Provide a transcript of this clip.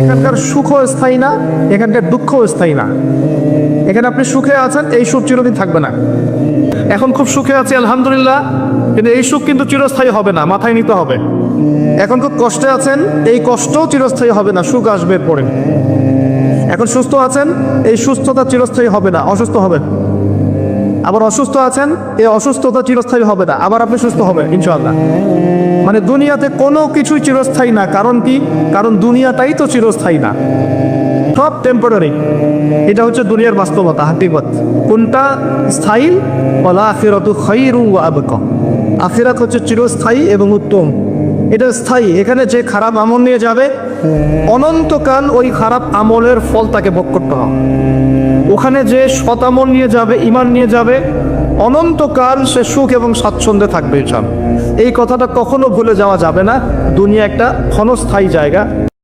এখানকার সুখও স্থায়ী না, এখানকার দুঃখও স্থায়ী না। এখানে আপনি সুখে আছেন, এই সুখ চিরদিন থাকবে না। এখন খুব সুখে আছি আলহামদুলিল্লাহ, কিন্তু এই সুখ কিন্তু চিরস্থায়ী হবে না, মাথায় নিতে হবে। এখন খুব কষ্টে আছেন, এই কষ্টও চিরস্থায়ী হবে না, সুখ আসবে পরে। এখন সুস্থ আছেন, এই সুস্থতা চিরস্থায়ী হবে না, অসুস্থ হবেন। আবার অসুস্থ আছেন, এই অসুস্থতা চিরস্থায়ী হবে না, আবার আপনি সুস্থ হবেন ইনশাআল্লাহ। মানে দুনিয়াতে কোনো কিছুই চিরস্থায়ী না। কারণ কি? কারণ দুনিয়াটাই তো চিরস্থায়ী না, সব টেম্পোরারি। এটা হচ্ছে দুনিয়ার বাস্তবতা, হাকিকত। কোনটা স্থায়ী? ওয়াল আখিরাতু খায়রুন ওয়া আবকা। আখিরাত হচ্ছে চিরস্থায়ী এবং উত্তম, এটা স্থায়ী। এখানে যে খারাপ আমল নিয়ে যাবে, অনন্তকাল ওই খারাপ আমলের ফল তাকে ভোগ করতে হবে। ওখানে যে সৎ আমল নিয়ে যাবে, ঈমান নিয়ে যাবে, অনন্তকাল সে সুখ এবং স্বাচ্ছন্দ্যে থাকবে ইনশাআল্লাহ। এই কথাটা কখনো ভুলে যাওয়া যাবে না। দুনিয়া একটা ক্ষণস্থায়ী জায়গা।